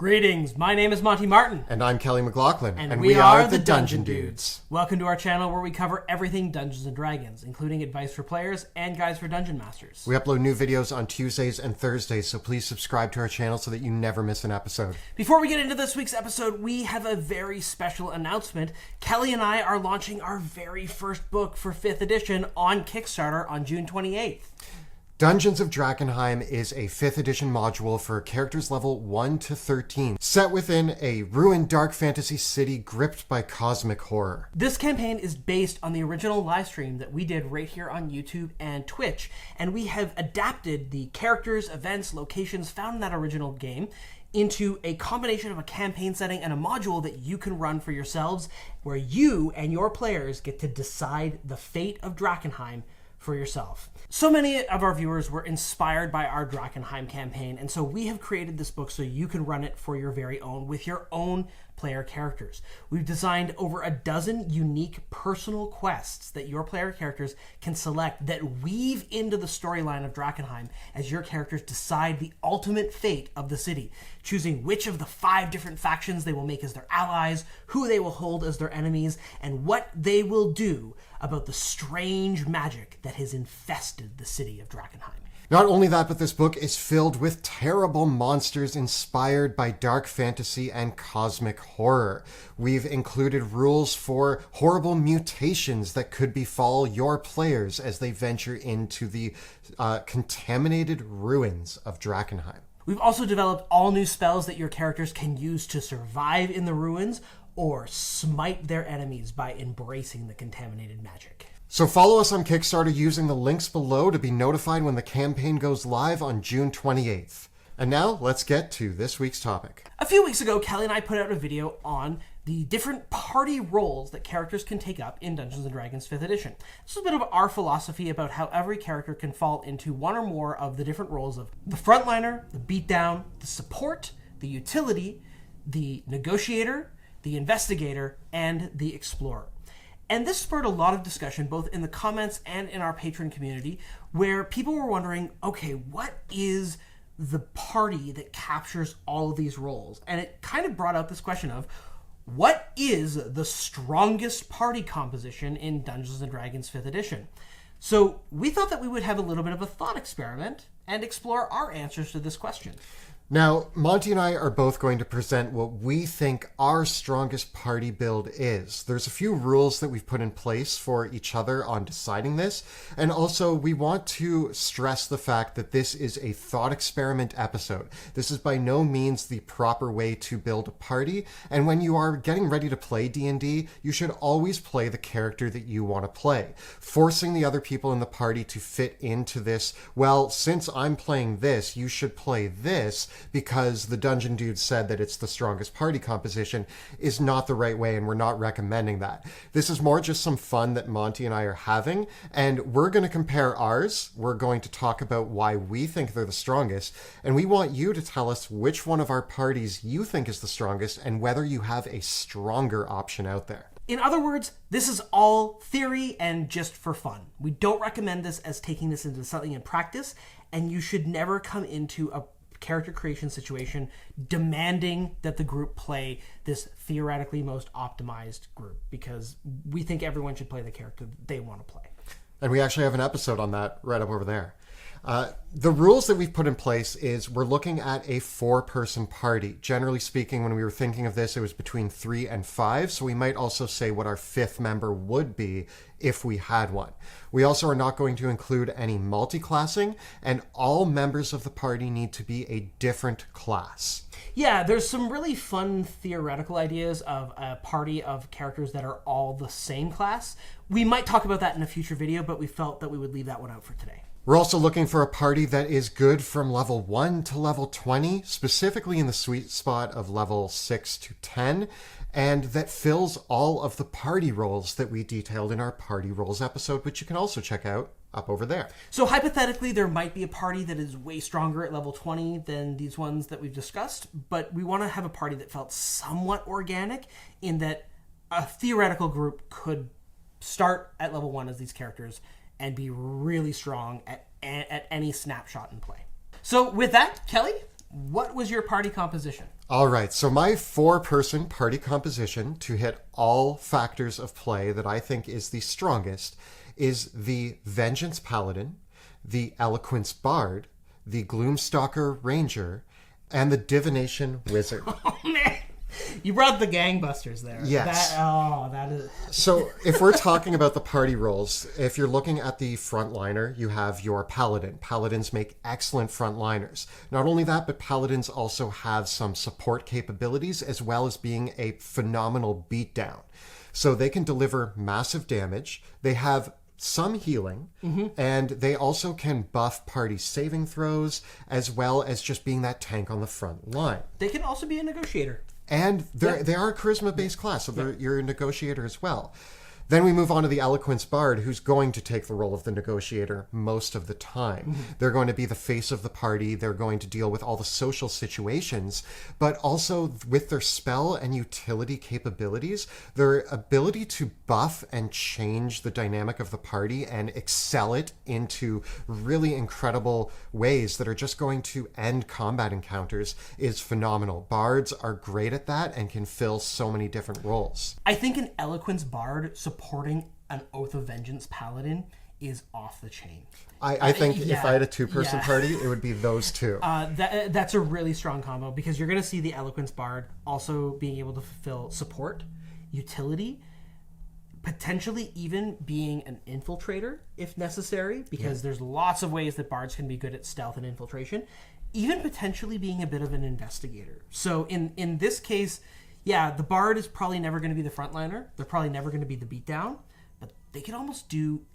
Greetings, my name is Monty Martin. And I'm Kelly McLaughlin. And we are the Dungeon Dudes. Welcome to our channel where we cover everything Dungeons & Dragons, including advice for players and guides for Dungeon Masters. We upload new videos on Tuesdays and Thursdays, so please subscribe to our channel so that you never miss an episode. Before we get into this week's episode, we have a very special announcement. Kelly and I are launching our very first book for 5th edition on Kickstarter on June 28th. Dungeons of Drakkenheim is a 5th edition module for characters level 1 to 13, set within a ruined dark fantasy city gripped by cosmic horror. This campaign is based on the original live stream that we did right here on YouTube and Twitch, and we have adapted the characters, events, locations found in that original game into a combination of a campaign setting and a module that you can run for yourselves, where you and your players get to decide the fate of Drakkenheim for yourself. So many of our viewers were inspired by our Drakkenheim campaign, and so we have created this book so you can run it for your very own with your own player characters. We've designed over a dozen unique personal quests that your player characters can select that weave into the storyline of Drakkenheim as your characters decide the ultimate fate of the city, choosing which of the 5 different factions they will make as their allies, who they will hold as their enemies, and what they will do about the strange magic that has infested the city of Drakkenheim. Not only that, but this book is filled with terrible monsters inspired by dark fantasy and cosmic horror. We've included rules for horrible mutations that could befall your players as they venture into the contaminated ruins of Drakkenheim. We've also developed all new spells that your characters can use to survive in the ruins or smite their enemies by embracing the contaminated magic. So follow us on Kickstarter using the links below to be notified when the campaign goes live on June 28th. And now, let's get to this week's topic. A few weeks ago, Kelly and I put out a video on the different party roles that characters can take up in Dungeons & Dragons 5th edition. This is a bit of our philosophy about how every character can fall into one or more of the different roles of the frontliner, the beatdown, the support, the utility, the negotiator, the investigator, and the explorer. And this spurred a lot of discussion, both in the comments and in our patron community, where people were wondering, okay, what is the party that captures all of these roles? And it kind of brought out this question of, what is the strongest party composition in Dungeons & Dragons 5th edition? So we thought that we would have a little bit of a thought experiment and explore our answers to this question. Now, Monty and I are both going to present what we think our strongest party build is. There's a few rules that we've put in place for each other on deciding this, and also we want to stress the fact that this is a thought experiment episode. This is by no means the proper way to build a party, and when you are getting ready to play D&D, you should always play the character that you want to play. Forcing the other people in the party to fit into this, well, since I'm playing this, you should play this, because the Dungeon Dude said that it's the strongest party composition, is not the right way, and we're not recommending that. This is more just some fun that Monty and I are having, and we're going to compare ours. We're going to talk about why we think they're the strongest, and we want you to tell us which one of our parties you think is the strongest and whether you have a stronger option out there. In other words, this is all theory and just for fun. We don't recommend this as taking this into something in practice, and you should never come into a character creation situation demanding that the group play this theoretically most optimized group, because we think everyone should play the character that they want to play. And we actually have an episode on that right up over there. The rules that we've put in place is we're looking at a 4-person party. Generally speaking, when we were thinking of this, it was between 3 and 5, so we might also say what our 5th member would be if we had one. We also are not going to include any multi-classing, and all members of the party need to be a different class. Yeah, there's some really fun theoretical ideas of a party of characters that are all the same class. We might talk about that in a future video, but we felt that we would leave that one out for today. We're also looking for a party that is good from level 1 to level 20, specifically in the sweet spot of level 6 to 10, and that fills all of the party roles that we detailed in our party roles episode, which you can also check out up over there. So hypothetically, there might be a party that is way stronger at level 20 than these ones that we've discussed, but we want to have a party that felt somewhat organic in that a theoretical group could start at level 1 as these characters and be really strong at any snapshot in play. So with that, Kelly, what was your party composition? All right, so my 4-person party composition to hit all factors of play that I think is the strongest is the Vengeance Paladin, the Eloquence Bard, the Gloomstalker Ranger, and the Divination Wizard. Oh, man. You brought the gangbusters there. Yes. That is... So if we're talking about the party roles, if you're looking at the frontliner, you have your Paladin. Paladins make excellent frontliners. Not only that, but Paladins also have some support capabilities as well as being a phenomenal beatdown. So they can deliver massive damage. They have some healing, and they also can buff party saving throws as well as just being that tank on the front line. They can also be a negotiator. And they are a charisma-based class, so you're a negotiator as well. Then we move on to the Eloquence Bard, who's going to take the role of the negotiator most of the time. They're going to be the face of the party. They're going to deal with all the social situations, but also with their spell and utility capabilities, their ability to buff and change the dynamic of the party and excel it into really incredible ways that are just going to end combat encounters is phenomenal. Bards are great at that and can fill so many different roles. I think an Eloquence Bard supporting an Oath of Vengeance Paladin is off the chain. I think if I had a 2-person party, it would be those two. That's a really strong combo because you're going to see the Eloquence Bard also being able to fulfill support, utility, potentially even being an infiltrator if necessary, because there's lots of ways that bards can be good at stealth and infiltration, even potentially being a bit of an investigator. So in this case, the bard is probably never going to be the frontliner. They're probably never going to be the beatdown, but they can almost do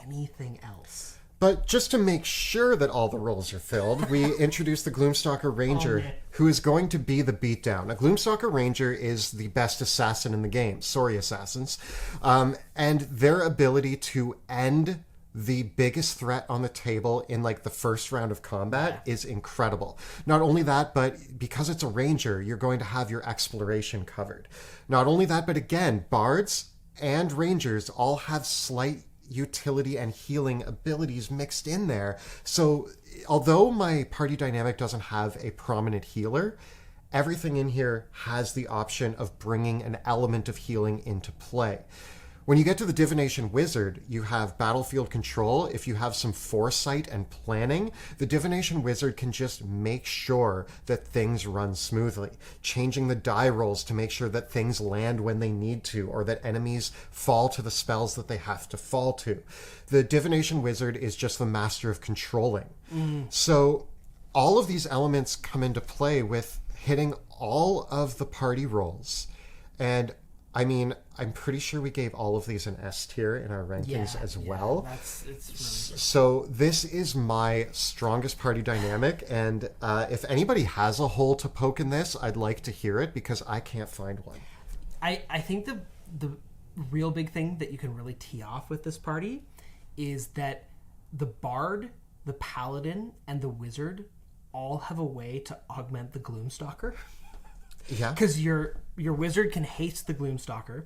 anything else. But just to make sure that all the roles are filled, we introduced the Gloomstalker Ranger, who is going to be the beatdown. A Gloomstalker Ranger is the best assassin in the game. Sorry, assassins. And their ability to end the biggest threat on the table in like the first round of combat is incredible. Not only that, but because it's a ranger, you're going to have your exploration covered. Not only that, but again, bards and rangers all have slight utility and healing abilities mixed in there. So although my party dynamic doesn't have a prominent healer, everything in here has the option of bringing an element of healing into play. When you get to the Divination Wizard, you have battlefield control. If you have some foresight and planning, the Divination Wizard can just make sure that things run smoothly, changing the die rolls to make sure that things land when they need to, or that enemies fall to the spells that they have to fall to. The Divination Wizard is just the master of controlling. So all of these elements come into play with hitting all of the party rolls. And I mean, I'm pretty sure we gave all of these an S tier in our rankings as well. It's really good. So this is my strongest party dynamic, and if anybody has a hole to poke in this, I'd like to hear it because I can't find one. I think the real big thing that you can really tee off with this party is that the bard, the paladin, and the wizard all have a way to augment the Gloomstalker. Yeah. Because your wizard can haste the Gloomstalker,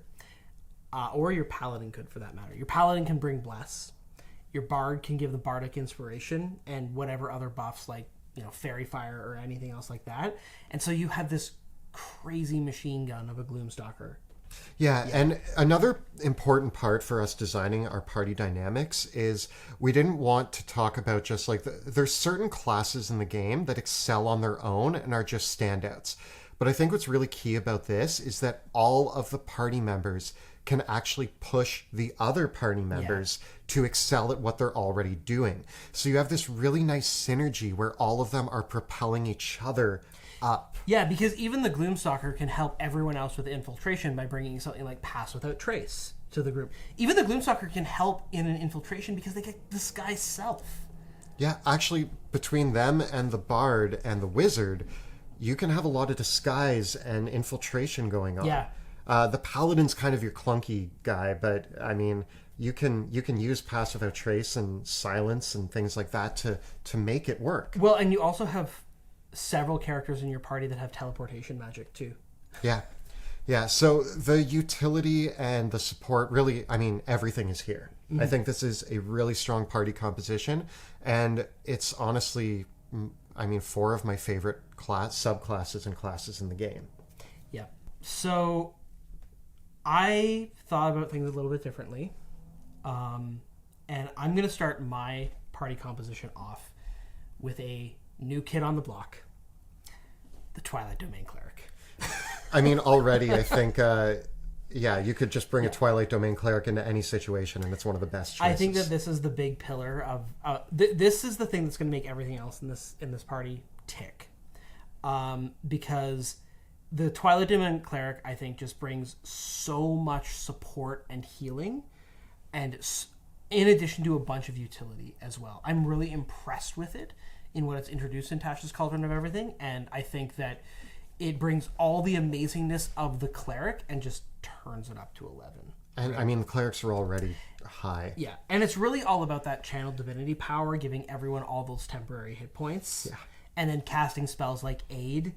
or your paladin could, for that matter. Your paladin can bring bless. Your bard can give the bardic inspiration and whatever other buffs like fairy fire or anything else like that. And so you have this crazy machine gun of a Gloomstalker. Yeah, and another important part for us designing our party dynamics is we didn't want to talk about just like there's certain classes in the game that excel on their own and are just standouts. But I think what's really key about this is that all of the party members can actually push the other party members to excel at what they're already doing. So you have this really nice synergy where all of them are propelling each other up. Yeah, because even the Gloomstalker can help everyone else with infiltration by bringing something like Pass Without Trace to the group. Even the Gloomstalker can help in an infiltration because they get disguise self. Yeah, actually, between them and the bard and the wizard, you can have a lot of disguise and infiltration going on. Yeah. The paladin's kind of your clunky guy, but I mean, you can use Pass Without Trace and silence and things like that to make it work. Well, and you also have several characters in your party that have teleportation magic too. Yeah. Yeah, so the utility and the support, really, I mean, everything is here. I think this is a really strong party composition, and it's honestly 4 of my favorite subclasses and classes in the game. Yeah. So I thought about things a little bit differently. And I'm going to start my party composition off with a new kid on the block, the Twilight Domain Cleric. Already I think, you could just bring a Twilight Domain Cleric into any situation, and it's one of the best choices. I think that this is the big pillar of... this is the thing that's going to make everything else in this party tick. Because the Twilight Domain Cleric, I think, just brings so much support and healing, and in addition to a bunch of utility as well. I'm really impressed with it in what it's introduced in Tasha's Cauldron of Everything, and I think that it brings all the amazingness of the cleric and just turns it up to 11. And the clerics are already high. Yeah, and it's really all about that channeled divinity power, giving everyone all those temporary hit points, and then casting spells like Aid,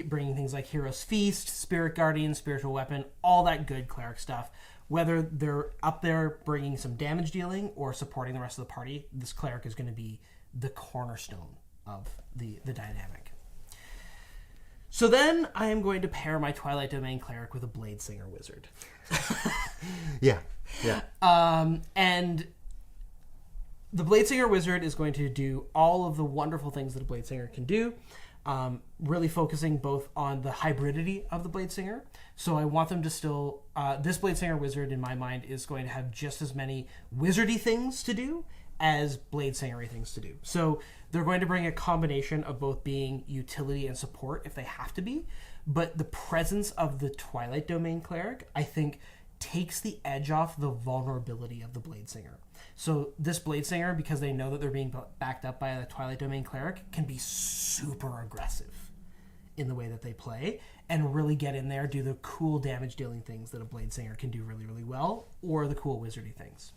bringing things like Hero's Feast, Spirit Guardian, Spiritual Weapon, all that good cleric stuff. Whether they're up there bringing some damage dealing or supporting the rest of the party, this cleric is going to be the cornerstone of the dynamic. So then I am going to pair my Twilight Domain Cleric with a Bladesinger Wizard. Yeah. And the Bladesinger Wizard is going to do all of the wonderful things that a Bladesinger can do, really focusing both on the hybridity of the Bladesinger. So I want them to still... this Bladesinger Wizard, in my mind, is going to have just as many wizardy things to do as Bladesingery things to do. So they're going to bring a combination of both being utility and support if they have to be, but the presence of the Twilight Domain Cleric, I think, takes the edge off the vulnerability of the Bladesinger. So this Bladesinger, because they know that they're being backed up by the Twilight Domain Cleric, can be super aggressive in the way that they play and really get in there, do the cool damage dealing things that a Bladesinger can do really, really well, or the cool wizardy things.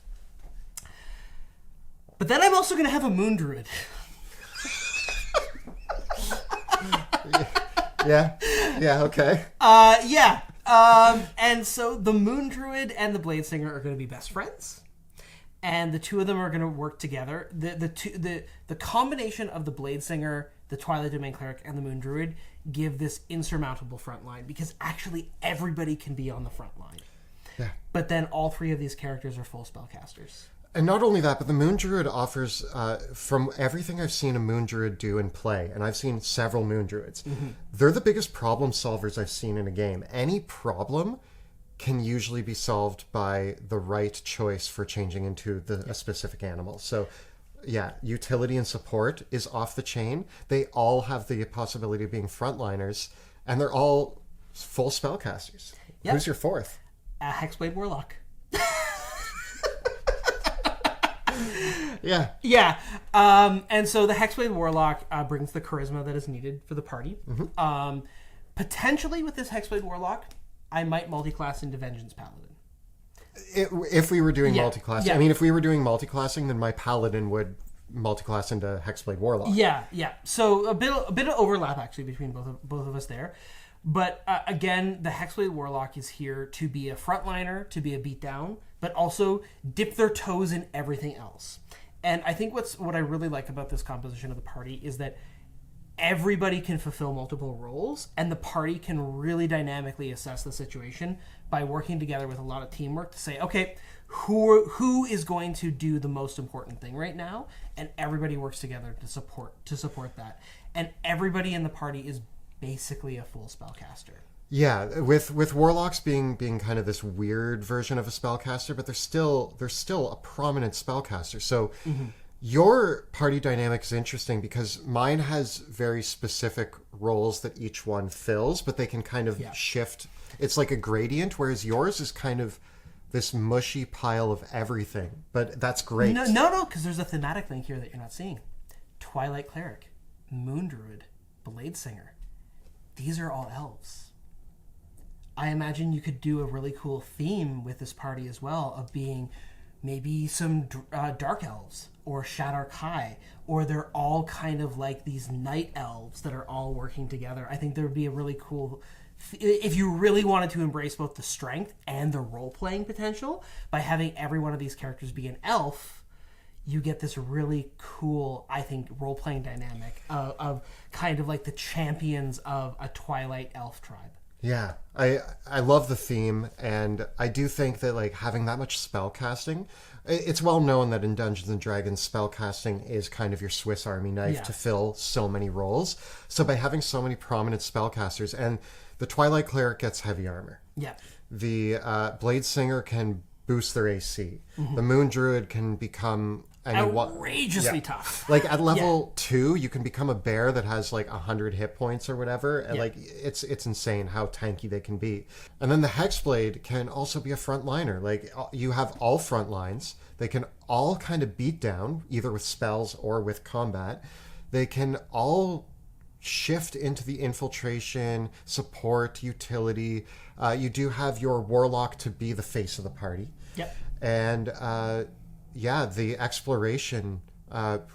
But then I'm also going to have a Moon Druid. Okay. And so the Moon Druid and the Bladesinger are going to be best friends. And the two of them are going to work together. The combination of the Bladesinger, the Twilight Domain Cleric, and the Moon Druid give this insurmountable front line, because actually everybody can be on the front line. Yeah. But then all three of these characters are full spellcasters. And not only that, but the Moon Druid offers, from everything I've seen a Moon Druid do in play, and I've seen several Moon Druids, they're the biggest problem solvers I've seen in a game. Any problem can usually be solved by the right choice for changing into a specific animal. So, yeah, utility and support is off the chain. They all have the possibility of being frontliners, and they're all full spellcasters. Yep. Who's your fourth? Hexblade Warlock. Yeah. And so the Hexblade Warlock brings the charisma that is needed for the party. Potentially with this Hexblade Warlock, I might multiclass into Vengeance Paladin. If we were doing multiclassing. I mean, if we were doing multiclassing, then my Paladin would multiclass into Hexblade Warlock. Yeah. So a bit of overlap, actually, between both of us there. But again, the Hexblade Warlock is here to be a frontliner, to be a beatdown, but also dip their toes in everything else. And I think what I really like about this composition of the party is that everybody can fulfill multiple roles, and the party can really dynamically assess the situation by working together with a lot of teamwork to say, okay, who is going to do the most important thing right now? And everybody works together to support that. And everybody in the party is basically a full spellcaster. Yeah, with warlocks being kind of this weird version of a spellcaster, but they're still a prominent spellcaster. So your party dynamic is interesting because mine has very specific roles that each one fills, but they can kind of shift. It's like a gradient, whereas yours is kind of this mushy pile of everything. But that's great. No, because there's a thematic link here that you're not seeing. Twilight Cleric, Moon Druid, Bladesinger. These are all elves. I imagine you could do a really cool theme with this party as well, of being maybe some dark elves or Shadar Kai, or they're all kind of like these night elves that are all working together. I think there would be a really cool... if you really wanted to embrace both the strength and the role-playing potential by having every one of these characters be an elf, you get this really cool, I think, role-playing dynamic of kind of like the champions of a Twilight elf tribe. Yeah, I love the theme, and I do think that like having that much spell casting, it's well known that in Dungeons and Dragons, spell casting is kind of your Swiss Army knife to fill so many roles. So by having so many prominent spellcasters, and the Twilight Cleric gets heavy armor. Yeah. The Blade Singer can boost their AC. The Moon Druid can become outrageously tough. Like at level 2, you can become a bear that has like 100 hit points or whatever, and like it's insane how tanky they can be. And then the Hexblade can also be a frontliner. Like you have all front lines. They can all kind of beat down either with spells or with combat. They can all shift into the infiltration, support, utility. You do have your Warlock to be the face of the party. Yep. And the exploration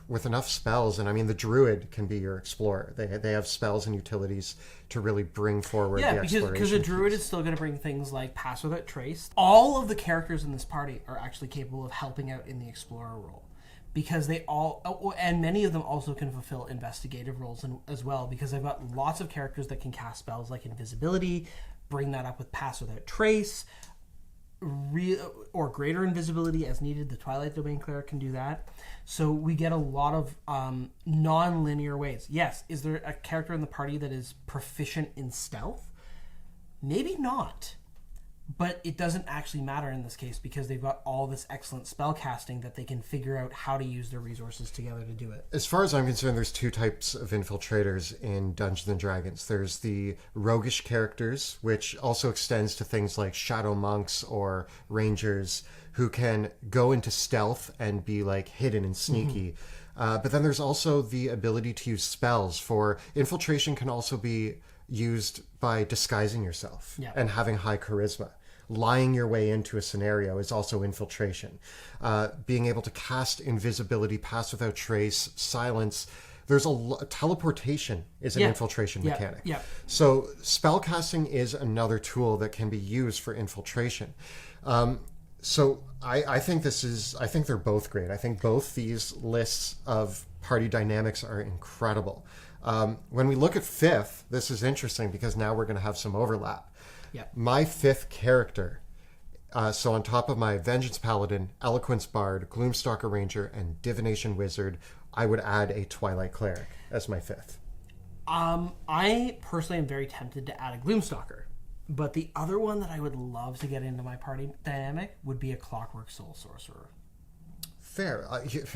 with enough spells, and I mean the Druid can be your explorer. They have spells and utilities to really bring forward the exploration. Because the Druid is still going to bring things like Pass Without Trace. All of the characters in this party are actually capable of helping out in the explorer role. Because they all, and many of them also can fulfill investigative roles as well, because I've got lots of characters that can cast spells like Invisibility, bring that up with Pass Without Trace, or greater invisibility as needed. The Twilight Domain Cleric can do that. So we get a lot of non-linear ways. Yes, is there a character in the party that is proficient in stealth? Maybe not. But it doesn't actually matter in this case because they've got all this excellent spell casting that they can figure out how to use their resources together to do it. As far as I'm concerned, there's two types of infiltrators in Dungeons and Dragons. There's the roguish characters, which also extends to things like shadow monks or rangers who can go into stealth and be like hidden and sneaky. But then there's also the ability to use spells. For infiltration can also be used by disguising yourself and having high charisma. Lying your way into a scenario is also infiltration. Being able to cast invisibility, Pass Without Trace, silence. There's teleportation is an infiltration mechanic. So spellcasting is another tool that can be used for infiltration. So I think they're both great. I think both these lists of party dynamics are incredible. When we look at 5th, this is interesting because now we're going to have some overlap. My 5th character, so on top of my Vengeance Paladin, Eloquence Bard, Gloomstalker Ranger, and Divination Wizard, I would add a Twilight Cleric as my 5th. I personally am very tempted to add a Gloomstalker, but the other one that I would love to get into my party dynamic would be a Clockwork Soul Sorcerer. Fair.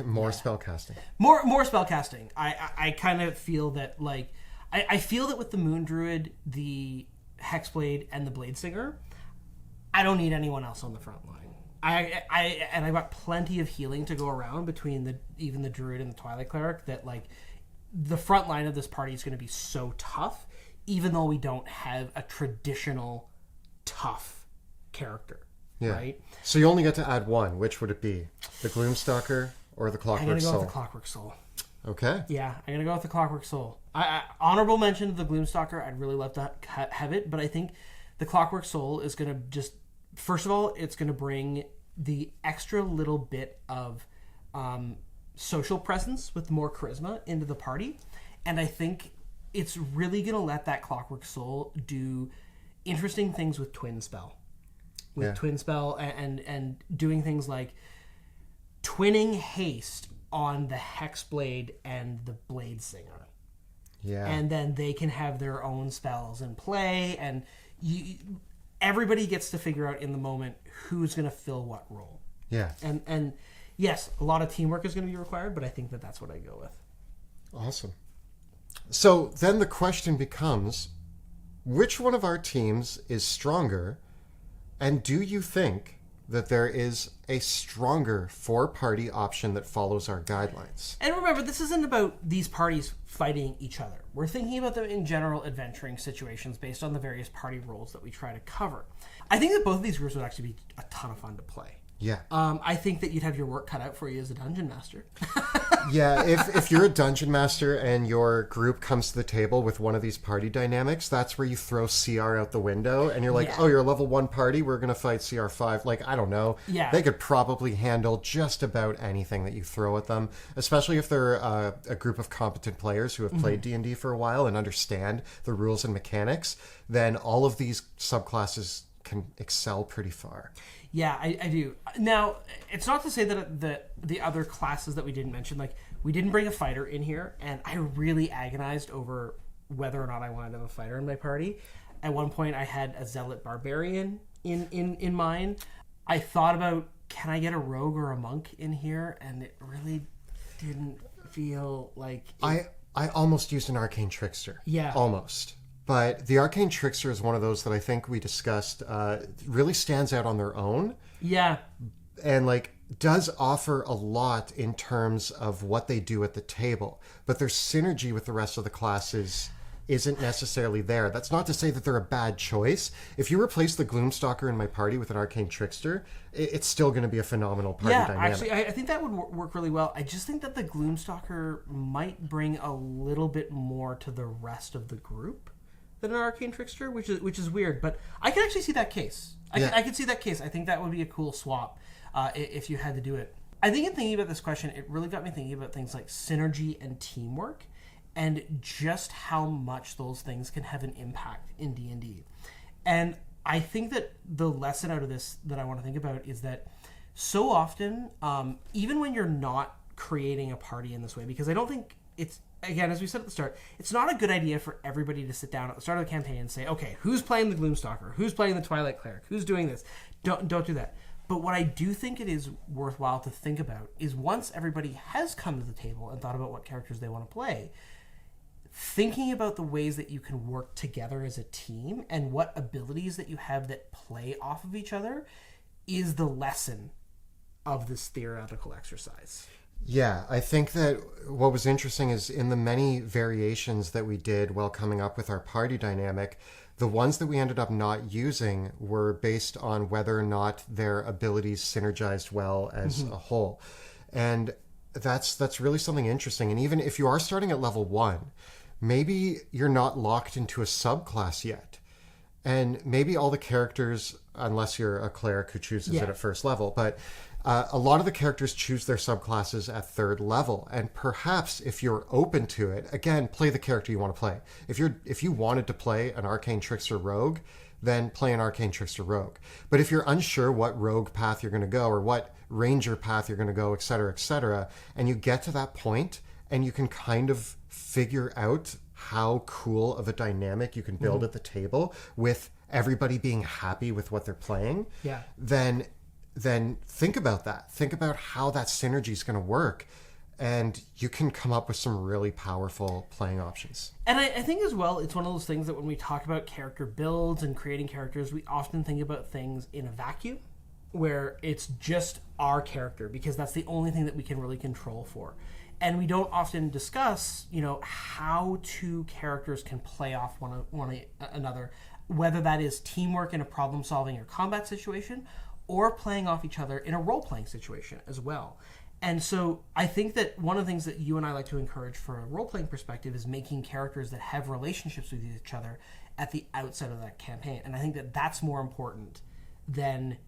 More spellcasting. More spellcasting. I kind of feel that, like, I feel that with the Moon Druid, the Hexblade, and the Blade Singer, I don't need anyone else on the front line. I've got plenty of healing to go around between even the Druid and the Twilight Cleric, that like the front line of this party is going to be so tough, even though we don't have a traditional tough character. Right? So you only get to add one. Which would it be? The Gloomstalker or the Clockwork Soul? I'm going to go with the Clockwork Soul. Okay. Yeah, I'm going to go with the Clockwork Soul. I honorable mention to the Gloomstalker. I'd really love to have it, but I think the Clockwork Soul is going to just... First of all, it's going to bring the extra little bit of social presence with more charisma into the party, and I think it's really going to let that Clockwork Soul do interesting things with Twin Spell. Twin Spell and doing things like twinning haste on the Hexblade and the Blade Singer. And then they can have their own spells in play, and everybody gets to figure out in the moment who's going to fill what role. And yes, a lot of teamwork is going to be required, but I think that's what I go with. Awesome. So then the question becomes, which one of our teams is stronger? And do you think that there is a stronger 4-party option that follows our guidelines? And remember, this isn't about these parties fighting each other. We're thinking about them in general adventuring situations based on the various party roles that we try to cover. I think that both of these groups would actually be a ton of fun to play. Yeah. I think that you'd have your work cut out for you as a dungeon master. Yeah, if you're a dungeon master and your group comes to the table with one of these party dynamics, that's where you throw CR out the window and you're like, Yeah. oh, you're a level 1 party, we're going to fight CR5. Like, I don't know. Yeah. They could probably handle just about anything that you throw at them, especially if they're a group of competent players who have played D&D for a while and understand the rules and mechanics. Then all of these subclasses can excel pretty far. Yeah, I do. Now, it's not to say that the other classes that we didn't mention, like, we didn't bring a fighter in here, and I really agonized over whether or not I wanted to have a fighter in my party. At one point, I had a zealot barbarian in mind. I thought about, can I get a rogue or a monk in here? And it really didn't feel like... I almost used an arcane trickster. Yeah. Almost. But the Arcane Trickster is one of those that I think we discussed really stands out on their own. Yeah. And, like, does offer a lot in terms of what they do at the table. But their synergy with the rest of the classes isn't necessarily there. That's not to say that they're a bad choice. If you replace the Gloomstalker in my party with an Arcane Trickster, it's still going to be a phenomenal party dynamic. Actually, I think that would work really well. I just think that the Gloomstalker might bring a little bit more to the rest of the group than an Arcane Trickster, which is weird, but I can actually see that case. I can see that case. I think that would be a cool swap if you had to do it. I think in thinking about this question, it really got me thinking about things like synergy and teamwork, and just how much those things can have an impact in D&D. And I think that the lesson out of this that I want to think about is that so often, even when you're not creating a party in this way, because I don't think it's, again, as we said at the start, it's not a good idea for everybody to sit down at the start of the campaign and say, okay, who's playing the Gloomstalker? Who's playing the Twilight Cleric? Who's doing this? Don't do that. But what I do think it is worthwhile to think about is once everybody has come to the table and thought about what characters they want to play, thinking about the ways that you can work together as a team and what abilities that you have that play off of each other is the lesson of this theoretical exercise. Yeah, I think that what was interesting is in the many variations that we did while coming up with our party dynamic, the ones that we ended up not using were based on whether or not their abilities synergized well as a whole. And that's really something interesting. And even if you are starting at level 1, maybe you're not locked into a subclass yet. And maybe all the characters, unless you're a cleric who chooses it at first level, but a lot of the characters choose their subclasses at 3rd level. And perhaps if you're open to it, again, play the character you want to play. If you wanted to play an Arcane Trickster Rogue, then play an Arcane Trickster Rogue. But if you're unsure what rogue path you're going to go or what ranger path you're going to go, etc., and you get to that point and you can kind of figure out how cool of a dynamic you can build at the table with everybody being happy with what they're playing, then think about that. Think about how that synergy is going to work, and you can come up with some really powerful playing options. And I think as well, it's one of those things that when we talk about character builds and creating characters, we often think about things in a vacuum where it's just our character, because that's the only thing that we can really control for. And we don't often discuss, how two characters can play off one another, whether that is teamwork in a problem-solving or combat situation, or playing off each other in a role-playing situation as well. And so I think that one of the things that you and I like to encourage for a role-playing perspective is making characters that have relationships with each other at the outset of that campaign. And I think that that's more important than,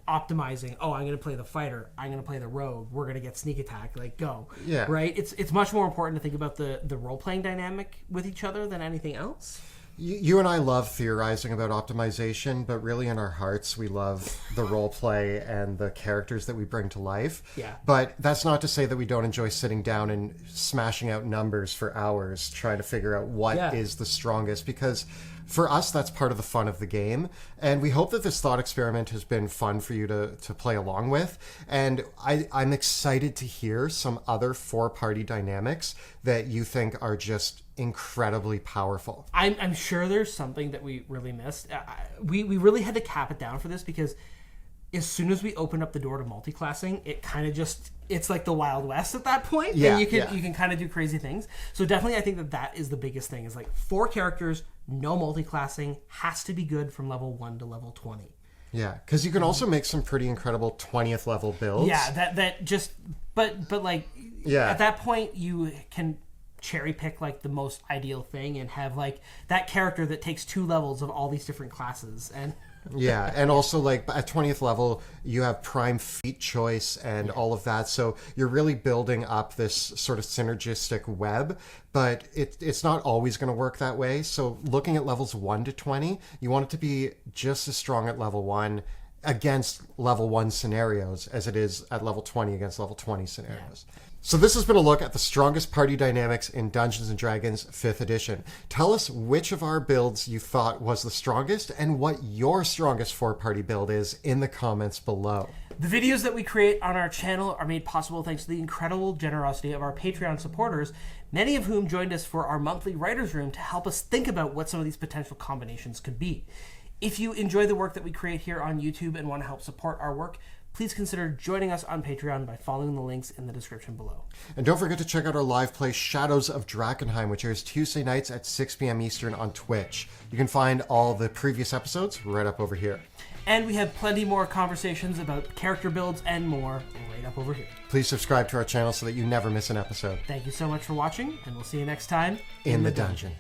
optimizing, I'm going to play the fighter, I'm going to play the rogue, we're going to get sneak attack, go. Yeah. Right? It's much more important to think about the role-playing dynamic with each other than anything else. You and I love theorizing about optimization, but really in our hearts, we love the role play and the characters that we bring to life. Yeah. But that's not to say that we don't enjoy sitting down and smashing out numbers for hours, trying to figure out what is the strongest, because for us, that's part of the fun of the game. And we hope that this thought experiment has been fun for you to play along with. And I'm excited to hear some other 4-party dynamics that you think are just incredibly powerful. I'm sure there's something that we really missed. We really had to cap it down for this, because as soon as we opened up the door to multi-classing, it kind of just, it's like the Wild West at that point. Yeah, and you can kind of do crazy things. So definitely I think that is the biggest thing, is 4 characters, no multi-classing, has to be good from level 1 to level 20. Yeah, because you can also make some pretty incredible 20th level builds. Yeah, that just but like at that point you can cherry pick like the most ideal thing and have like that character that takes 2 levels of all these different classes. And yeah, and also like at 20th level you have prime feat choice and all of that, so you're really building up this sort of synergistic web, but it's not always going to work that way. So looking at levels 1 to 20, you want it to be just as strong at level 1 against level 1 scenarios as it is at level 20 against level 20 scenarios. Yeah. So this has been a look at the strongest party dynamics in Dungeons & Dragons 5th edition. Tell us which of our builds you thought was the strongest and what your strongest 4-party build is in the comments below. The videos that we create on our channel are made possible thanks to the incredible generosity of our Patreon supporters, many of whom joined us for our monthly writer's room to help us think about what some of these potential combinations could be. If you enjoy the work that we create here on YouTube and want to help support our work, please consider joining us on Patreon by following the links in the description below. And don't forget to check out our live play Shadows of Drakkenheim, which airs Tuesday nights at 6 p.m. Eastern on Twitch. You can find all the previous episodes right up over here. And we have plenty more conversations about character builds and more right up over here. Please subscribe to our channel so that you never miss an episode. Thank you so much for watching, and we'll see you next time in the dungeon.